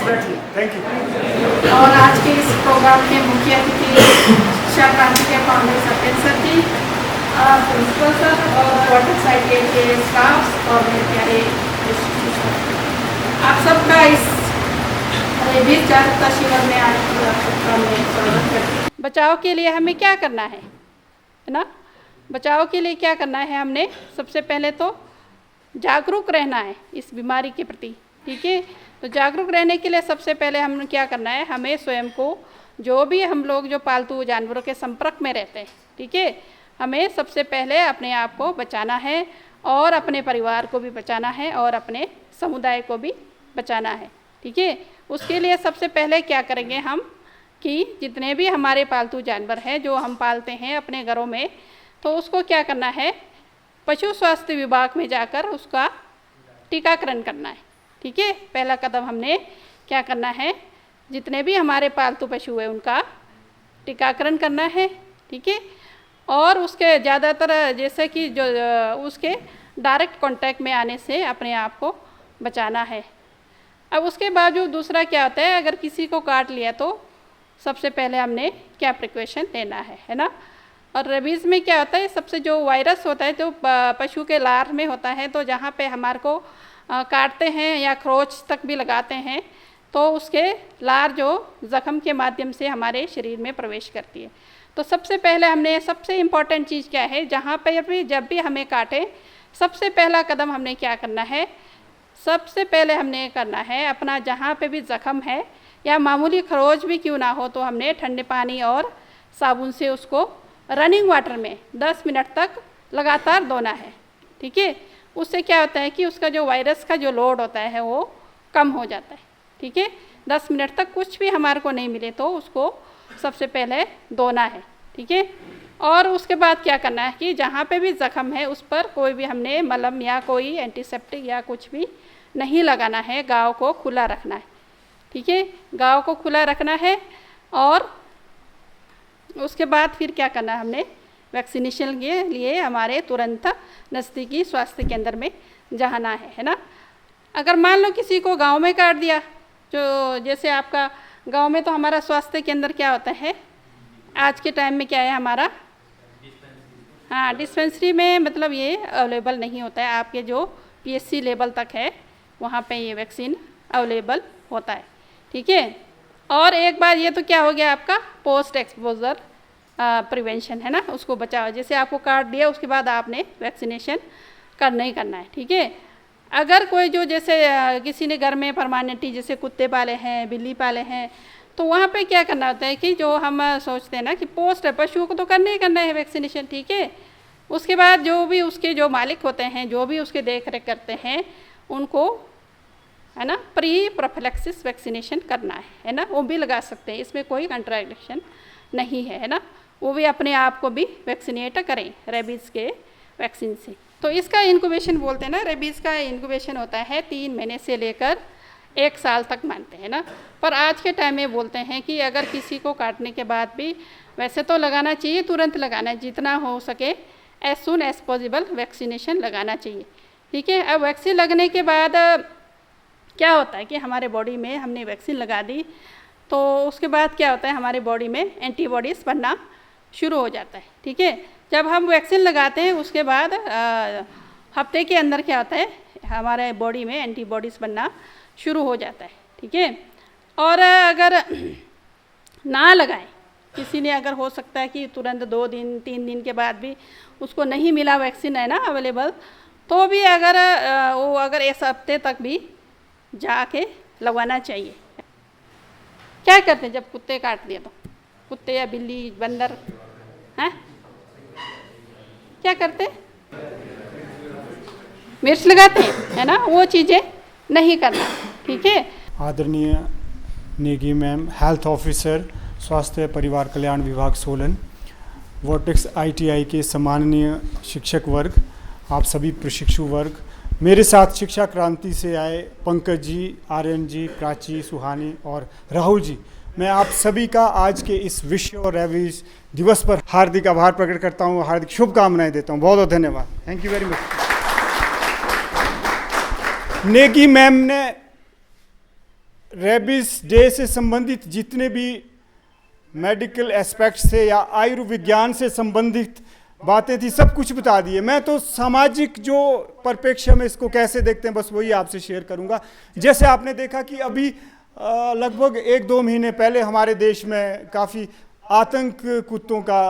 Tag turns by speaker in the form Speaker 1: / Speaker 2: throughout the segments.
Speaker 1: Exactly. Thank you.
Speaker 2: और आज के इस प्रोग्राम के मुख्य अतिथि शिक्षा क्रांति के फाउंडर सत्येंद्र सर जी, प्रिंसिपल सर और वाटर साइकिल के स्टाफ और मेरे प्यारे आप सबका इस रेबीज जागरूकता शिविर में आज आप सबका मैं स्वागत करती हूँ। बचाव के लिए हमें क्या करना है ना? बचाव के लिए क्या करना है? हमने सबसे पहले तो जागरूक रहना है इस बीमारी के प्रति, ठीक है। तो जागरूक रहने के लिए सबसे पहले हम क्या करना है, हमें स्वयं को, जो भी हम लोग जो पालतू जानवरों के संपर्क में रहते हैं, ठीक है, हमें सबसे पहले अपने आप को बचाना है और अपने परिवार को भी बचाना है और अपने समुदाय को भी बचाना है, ठीक है। उसके लिए सबसे पहले क्या करेंगे हम कि जितने भी हमारे पालतू जानवर हैं जो हम पालते हैं अपने घरों में, तो उसको क्या करना है, पशु स्वास्थ्य विभाग में जाकर उसका टीकाकरण करना है, ठीक है। पहला कदम हमने क्या करना है, जितने भी हमारे पालतू पशु हैं उनका टीकाकरण करना है, ठीक है। और उसके ज़्यादातर जैसे कि जो उसके डायरेक्ट कांटेक्ट में आने से अपने आप को बचाना है। अब उसके बावजूद दूसरा क्या होता है, अगर किसी को काट लिया तो सबसे पहले हमने क्या प्रिकॉशन लेना है ना। और रेबीज़ में क्या होता है, सबसे जो वायरस होता है जो पशु के लार में होता है, तो जहाँ पे हमारे को काटते हैं या खरोच तक भी लगाते हैं तो उसके लार जो ज़ख्म के माध्यम से हमारे शरीर में प्रवेश करती है। तो सबसे पहले हमने, सबसे इम्पॉर्टेंट चीज़ क्या है, जहाँ पर भी जब भी हमें काटे सबसे पहला कदम हमने क्या करना है, सबसे पहले हमने करना है अपना जहाँ पे भी ज़ख्म है या मामूली खरोच भी क्यों ना हो, तो हमने ठंडे पानी और साबुन से उसको रनिंग वाटर में 10 मिनट तक लगातार धोना है, ठीक है। उससे क्या होता है कि उसका जो वायरस का जो लोड होता है वो कम हो जाता है, ठीक है। 10 मिनट तक कुछ भी हमारे को नहीं मिले तो उसको सबसे पहले धोना है, ठीक है। और उसके बाद क्या करना है कि जहाँ पे भी ज़ख्म है उस पर कोई भी हमने मलम या कोई एंटीसेप्टिक या कुछ भी नहीं लगाना है, गाँव को खुला रखना है, ठीक है। गाँव को खुला रखना है और उसके बाद फिर क्या करना है, हमने वैक्सीनेशन के लिए हमारे तुरंत नज़दीकी स्वास्थ्य केंद्र में जाना है ना। अगर मान लो किसी को गांव में काट दिया, जो जैसे आपका गांव में तो हमारा स्वास्थ्य केंद्र क्या होता है आज के टाइम में, क्या है हमारा, हाँ डिस्पेंसरी में मतलब ये अवेलेबल नहीं होता है, आपके जो PSC लेवल तक है वहाँ पे ये वैक्सीन अवेलेबल होता है, ठीक है। और एक बार ये तो क्या हो गया आपका पोस्ट एक्सपोजर प्रिवेंशन है ना, उसको बचाओ। जैसे आपको काट दिया उसके बाद आपने वैक्सीनेशन करना ही करना है, ठीक है। अगर कोई जो जैसे किसी ने घर में परमानेंटली जैसे कुत्ते पाले हैं, बिल्ली पाले हैं, तो वहाँ पे क्या करना होता है कि जो हम सोचते हैं ना कि पोस्ट पशुओं को तो करना ही करना है वैक्सीनेशन, ठीक है। उसके बाद जो भी उसके जो मालिक होते हैं, जो भी उसके देख रेख करते हैं, उनको है ना प्री प्रोफिलैक्सिस वैक्सीनेशन करना है ना। वो भी लगा सकते हैं, इसमें कोई कंट्राडिक्शन नहीं है ना। वो भी अपने आप को भी वैक्सीनेट करें रेबीज़ के वैक्सीन से। तो इसका इनक्यूबेशन बोलते हैं ना, रेबीज़ का इनक्यूबेशन होता है 3 महीने से लेकर 1 साल तक मानते हैं ना। पर आज के टाइम में बोलते हैं कि अगर किसी को काटने के बाद भी वैसे तो लगाना चाहिए, तुरंत लगाना है, जितना हो सके as soon as possible vaccination लगाना चाहिए, ठीक है। अब वैक्सीन लगने के बाद क्या होता है कि हमारे बॉडी में हमने वैक्सीन लगा दी तो उसके बाद क्या होता है, हमारे बॉडी में एंटीबॉडीज़ बनना शुरू हो जाता है, ठीक है। जब हम वैक्सीन लगाते हैं उसके बाद हफ्ते के अंदर क्या होता है, हमारे बॉडी में एंटीबॉडीज़ बनना शुरू हो जाता है, ठीक है। और अगर ना लगाएं, किसी ने अगर हो सकता है कि तुरंत 2 दिन 3 दिन के बाद भी उसको नहीं मिला वैक्सीन है ना अवेलेबल, तो भी अगर वो अगर इस हफ्ते तक भी जाके लगवाना चाहिए। क्या करते हैं जब कुत्ते काट दिए, तो कुत्ते या बिल्ली बंदर हैं क्या करते, मिर्च लगाते हैं है ना, वो चीज़ें नहीं करना, ठीक है।
Speaker 1: आदरणीय नेगी मैम, हेल्थ ऑफिसर स्वास्थ्य परिवार कल्याण विभाग सोलन, वर्टेक्स ITI के सम्माननीय शिक्षक वर्ग, आप सभी प्रशिक्षु वर्ग, मेरे साथ शिक्षा क्रांति से आए पंकज जी, आर्यन जी, प्राची, सुहानी और राहुल जी, मैं आप सभी का आज के इस विश्व रेबीज दिवस पर हार्दिक आभार प्रकट करता हूँ, हार्दिक शुभकामनाएं देता हूँ। बहुत बहुत धन्यवाद, thank you very much. Negi ma'am ने रेबीज डे से संबंधित जितने भी मेडिकल एस्पेक्ट से या आयुर्विज्ञान से संबंधित बातें थी सब कुछ बता दिए। मैं तो सामाजिक जो परिप्रेक्ष्य में इसको कैसे देखते हैं बस वही आपसे शेयर करूंगा। जैसे आपने देखा कि अभी लगभग 1-2 महीने पहले हमारे देश में काफ़ी आतंक कुत्तों का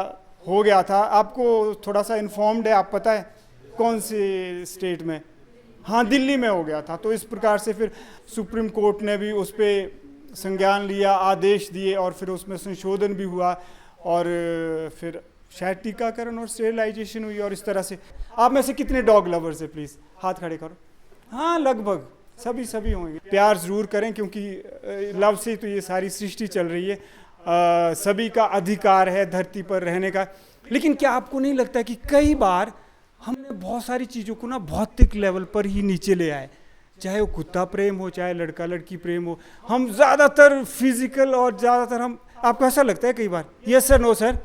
Speaker 1: हो गया था। आपको थोड़ा सा इन्फॉर्म्ड है, आप पता है कौन से स्टेट में? हाँ, दिल्ली में हो गया था। तो इस प्रकार से फिर सुप्रीम कोर्ट ने भी उस पर संज्ञान लिया, आदेश दिए और फिर उसमें संशोधन भी हुआ और फिर शायद टीकाकरण और स्टेरिलाइजेशन हुई। और इस तरह से आप में से कितने डॉग लवर्स है? प्लीज़ हाथ खड़े करो। हाँ, लगभग सभी होंगे। प्यार ज़रूर करें क्योंकि लव से तो ये सारी सृष्टि चल रही है। सभी का अधिकार है धरती पर रहने का। लेकिन क्या आपको नहीं लगता कि कई बार हमने बहुत सारी चीज़ों को ना भौतिक लेवल पर ही नीचे ले आए, चाहे वो कुत्ता प्रेम हो, चाहे लड़का लड़की प्रेम हो, हम ज़्यादातर फिजिकल और ज़्यादातर हम, आपको ऐसा लगता है कई बार? Yes sir, no sir?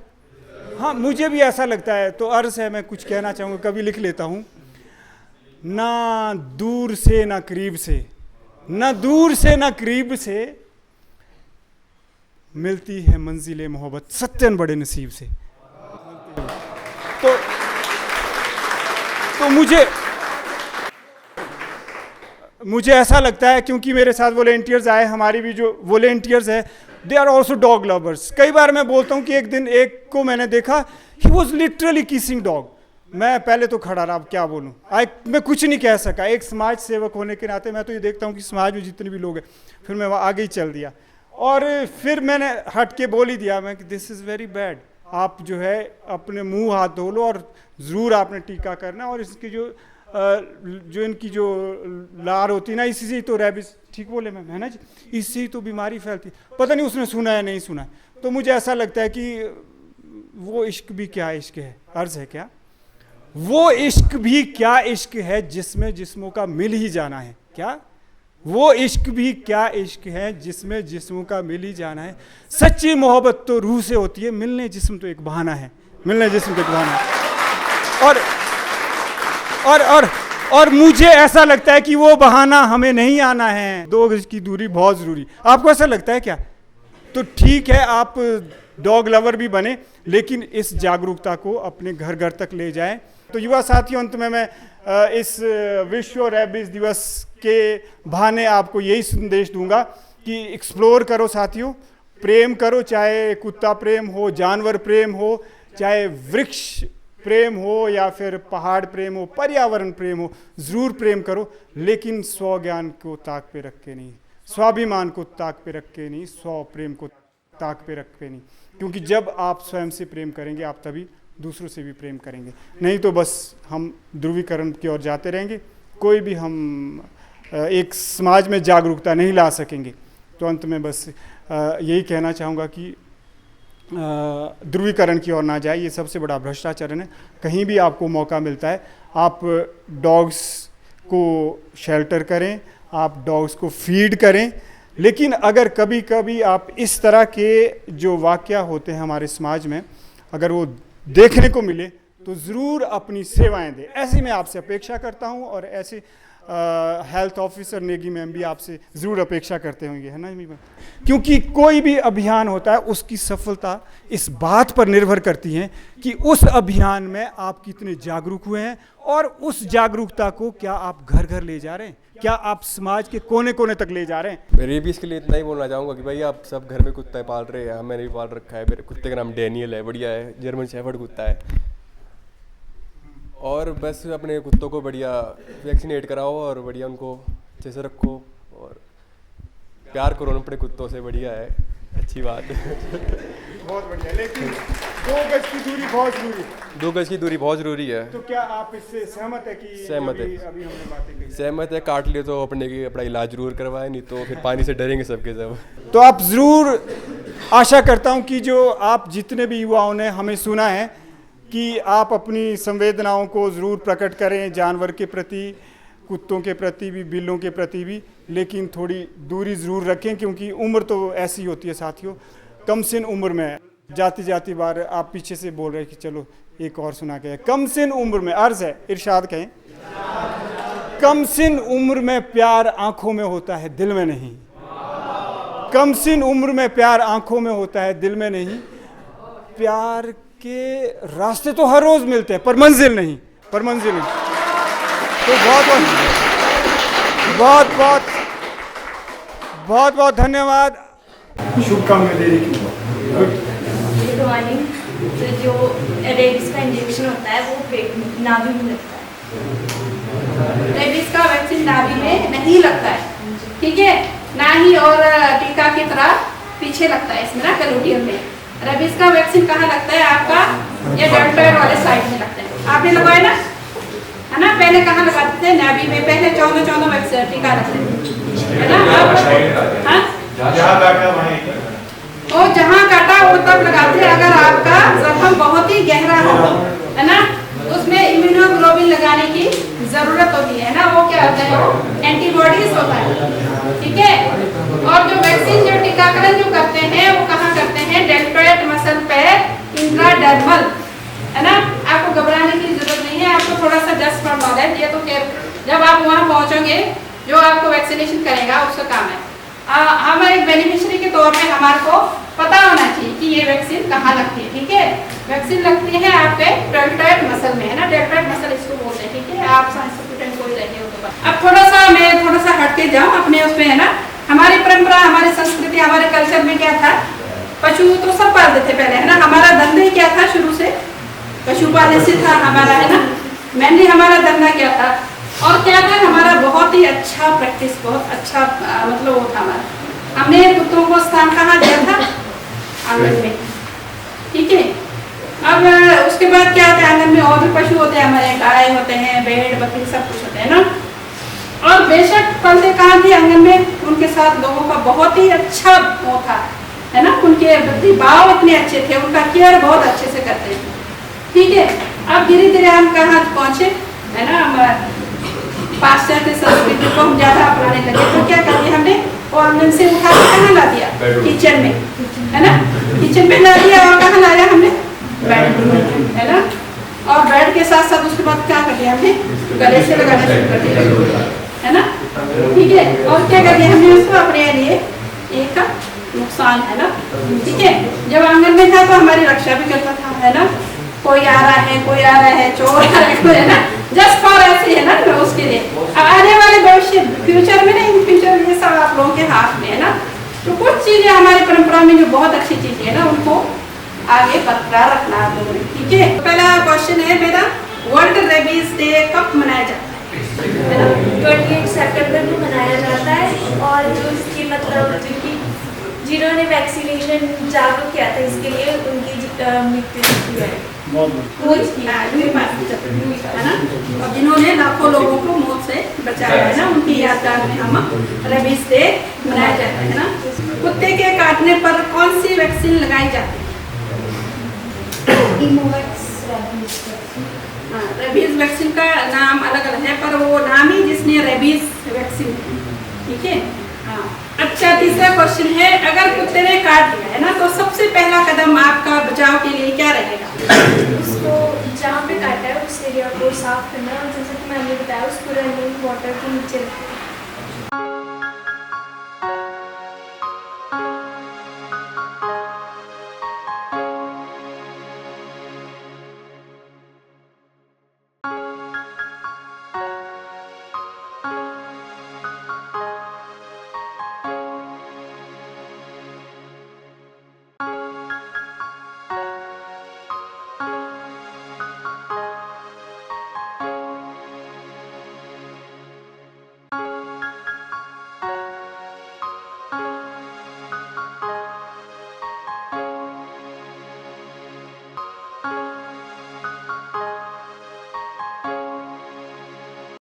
Speaker 1: हाँ, मुझे भी ऐसा लगता है। तो अर्ज है, मैं कुछ कहना चाहूँगा, कभी लिख लेता हूँ। ना दूर से ना करीब से, ना दूर से ना करीब से मिलती है मंजिले मोहब्बत सत्यन बड़े नसीब से। तो मुझे ऐसा लगता है क्योंकि मेरे साथ वॉलेंटियर्स आए, हमारी भी जो वॉलेंटियर्स है they are also dog lovers. कई बार मैं बोलता हूँ कि एक दिन एक को मैंने देखा, he was literally kissing dog. मैं पहले तो खड़ा रहा, अब क्या बोलूँ, मैं कुछ नहीं कह सका। एक समाज सेवक होने के नाते मैं तो ये देखता हूँ कि समाज में जितने भी लोग हैं, फिर मैं वहाँ आगे ही चल दिया और फिर मैंने हट के बोल ही दिया मैं कि दिस इज़ वेरी बैड। आप जो है अपने मुंह हाथ धो लो और ज़रूर आपने टीका करना। और इसकी जो इनकी जो लार होती है ना, इसी से ही तो रेबीज, ठीक बोले मैं, है ना जी, इससे ही तो बीमारी फैलती। पता नहीं उसने सुना है नहीं सुना। तो मुझे ऐसा लगता है कि वो इश्क भी क्या इश्क है, अर्ज है क्या, वो इश्क भी क्या इश्क है जिसमें जिस्मों का मिल ही जाना है। क्या वो इश्क भी क्या इश्क है जिसमें जिस्मों का मिल ही जाना है। सच्ची मोहब्बत तो रूह से होती है, मिलने जिस्म तो एक बहाना है, मिलने जिस्म तो एक बहाना है। और मुझे ऐसा लगता है कि वो बहाना हमें नहीं आना है। 2 गज की दूरी बहुत ज़रूरी। आपको ऐसा लगता है क्या? तो ठीक है, आप डॉग लवर भी बने, लेकिन इस जागरूकता को अपने घर घर तक ले जाएं। तो युवा साथियों, अंत में मैं इस विश्व रेबीज दिवस के बहाने आपको यही संदेश दूंगा कि एक्सप्लोर करो साथियों, प्रेम करो, चाहे कुत्ता प्रेम हो, जानवर प्रेम हो, चाहे वृक्ष प्रेम हो या फिर पहाड़ प्रेम हो, पर्यावरण प्रेम हो, ज़रूर प्रेम करो, लेकिन स्वज्ञान को ताक पे रख के नहीं, स्वाभिमान को ताक पे रख के नहीं, स्व प्रेम को ताक पे रख के नहीं। क्योंकि जब आप स्वयं से प्रेम करेंगे आप तभी दूसरों से भी प्रेम करेंगे। नहीं तो बस हम ध्रुवीकरण की ओर जाते रहेंगे, कोई भी हम एक समाज में जागरूकता नहीं ला सकेंगे। तो अंत में बस यही कहना चाहूँगा कि ध्रुवीकरण की ओर ना जाए, ये सबसे बड़ा भ्रष्टाचारण है। कहीं भी आपको मौका मिलता है आप डॉग्स को शेल्टर करें, आप डॉग्स को फीड करें, लेकिन अगर कभी कभी आप इस तरह के जो वाक़या होते हैं हमारे समाज में अगर वो देखने को मिले तो ज़रूर अपनी सेवाएं दें। ऐसी मैं आपसे अपेक्षा करता हूं और ऐसे हेल्थ ऑफिसर नेगी मैम भी आपसे ज़रूर अपेक्षा करते होंगे, है ना मैम? क्योंकि कोई भी अभियान होता है उसकी सफलता इस बात पर निर्भर करती है कि उस अभियान में आप कितने जागरूक हुए हैं और उस जागरूकता को क्या आप घर घर ले जा रहे हैं, क्या आप समाज के कोने कोने तक ले जा रहे हैं।
Speaker 3: मैं रेबीज के लिए इतना ही बोलना चाहूँगा कि भाई आप सब घर में कुत्ता पाल रहे हैं, मैंने भी पाल रखा है। मेरे कुत्ते का नाम डैनियल है, बढ़िया है, जर्मन शेफर्ड कुत्ता है। और बस अपने कुत्तों को बढ़िया वैक्सीनेट कराओ और बढ़िया उनको अच्छे से रखो और प्यार करो अपने कुत्तों से, बढ़िया है, अच्छी बात है।
Speaker 1: बहुत बढ़िया, लेकिन 2 गज की दूरी बहुत जरूरी है।
Speaker 3: 2 गज की दूरी बहुत ज़रूरी है।
Speaker 1: तो क्या आप इससे सहमत है कि
Speaker 3: सहमत है।
Speaker 1: अभी हमने बातें कही?
Speaker 3: सहमत है, काट लिए तो अपना इलाज जरूर करवाएं, नहीं तो फिर पानी से डरेंगे सबके सब।
Speaker 1: तो आप ज़रूर, आशा करता हूं कि जो आप जितने भी युवाओं ने हमें सुना है कि आप अपनी संवेदनाओं को ज़रूर प्रकट करें, जानवर के प्रति, कुत्तों के प्रति भी, बिल्लों के प्रति भी, लेकिन थोड़ी दूरी ज़रूर रखें क्योंकि उम्र तो ऐसी होती है साथियों। कम सिन उम्र में, जाती जाती बार आप पीछे से बोल रहे हैं कि चलो एक और सुना के, कम सिन उम्र में, अर्ज़ है, इरशाद कहें, कम सिन उम्र में प्यार आंखों में होता है दिल में नहीं। कमसिन उम्र में प्यार आंखों में होता है, दिल में नहीं। प्यार के रास्ते तो हर रोज मिलते हैं, पर मंजिल नहीं। तो बहुत धन्यवाद। शुभकामनाएं देने की।
Speaker 4: Good morning. तो जो रेबीज का इंजेक्शन होता है वो पेट में नाभि में लगता है।
Speaker 2: रेबीज का वैक्सीन नाभि में नहीं लगता है, ठीक है, ना ही और टीका की तरह पीछे लगता है इसमें ना, गलूटियम में। रेबीज का वैक्सीन कहाँ लगता है आपका? ये डेल्टॉइड वाले साइड में लगता है। आपने लगवाया ना, है ना? पहले कहाँ लगाते थे? नाभि में। पहले 14 वैक्सीन टीका लगते थे, है ना? हाँ, और जहाँ काटा वो तब लगाते हैं अगर आपका जख्म बहुत ही गहरा हो, है ना? उसमें इम्यूनोग्लोबिन लगाने की जरूरत होती है ना, वो क्या होता है? एंटीबॉडीज होता है, ठीक है। और जो वैक्सीन जो टीकाकरण जो करते हैं वो कहाँ करते हैं? डेल्टॉइड मसल पे इंट्राडर्मल, है ना? आपको घबराने की जरूरत नहीं है, आपको थोड़ा सा जस्ट फॉर नॉलेज, ये तो जब आप वहाँ पहुँचोगे जो आपको वैक्सीनेशन करेगा उसका काम है। हम एक बेनिफिशियरी के तौर पे हमारे को पता होना चाहिए कि ये वैक्सीन कहाँ लगती है, ठीक है। वैक्सीन लगती है आपके डेल्टॉइड मसल में, है ना? डेल्टॉइड मसल इसको बोलते हैं, ठीक है। आप साइंस स्टूडेंट कोई रहे हो तो अब मैं थोड़ा सा हट के जाऊँ अपने उसमें, है ना। हमारी परंपरा, हमारी संस्कृति, हमारे कल्चर में क्या था? पशु तो सब पालते थे पहले, है ना। हमारा धंधा ही क्या था? शुरू से पशुपालन से था हमारा, है ना। मेनली हमारा धंधा क्या था और क्या था? हमारा बहुत ही अच्छा प्रैक्टिस, बहुत अच्छा मतलब वो था हमारा। हमने कुत्तों को स्थान कहाँ दिया था? आंगन में, ठीक है। अब उसके बाद क्या होता है? आंगन में और भी पशु होते हैं हमारे, गाय होते हैं, भेड़ बकरी सब कुछ होते हैं ना। और बेशक पलते कहाँ थे? आंगन में। उनके साथ लोगों का बहुत ही अच्छा वो था, है ना। उनके भाव इतने अच्छे थे, उनका केयर बहुत अच्छे से करते थे, ठीक है। अब धीरे धीरे हम कहाँ पहुँचे, है ना। हमारा पाश्चात्य संस्कृति को हम ज्यादा अपनाने लगे, तो क्या करिए हमने वो आंगन से उठा के कहाँ ला दिया? किचन में, है ना। किचन में ला दिया और कहाँ लाया हमने? बेडरूम में, है ना। और बेड के साथ साथ उसके बाद क्या कर दिया हमने? गले से लगाना शुरू कर दिया, है ना, ठीक है। और क्या कर दिया हमने? उसको अपने लिए एक नुकसान, है ना, ठीक है। जब आंगन में था तो हमारी रक्षा भी करता था, है ना। कोई आ रहा है, चोर आ रहा है, कोई, है ना, जस्ट फॉर ऐसे, है ना, उसके लिए। आने वाले भविष्य, फ्यूचर में नहीं, फ्यूचर ये सब आप लोगों के हाथ में है ना। तो कुछ चीजें हमारी परंपरा में जो बहुत अच्छी चीजें है ना, उनको आगे बरकरार रखना आप लोगों ने, ठीक है। पहला क्वेश्चन है मेरा, वर्ल्ड रेबीज डे कब मनाया जाता है?
Speaker 4: 28 सितंबर को मनाया जाता है। और जो इसकी मतलब जिन्होंने वैक्सीनेशन जागरूक किया था इसके लिए, उनकी मृत्यु हुई है,
Speaker 2: है ना। और जिन्होंने लाखों लोगों को मौत से बचाया है ना, उनकी यादगार में हम रेबीज डे मनाया जाता है ना। कुत्ते के काटने पर कौन सी वैक्सीन लगाई जाती है? रेबीज वैक्सीन का नाम अलग अलग है, पर वो नाम ही जिसने रेबीज वैक्सीन, ठीक है। हाँ, अच्छा, तीसरा क्वेश्चन है, अगर कुत्ते ने काट दिया है ना, तो सबसे पहला कदम आपका बचाव के लिए क्या रहेगा?
Speaker 4: उसको जहाँ पे काटा है उस एरिया को साफ करना, और जैसे कि मैंने बताया उसको रनिंग वाटर के नीचे रखना।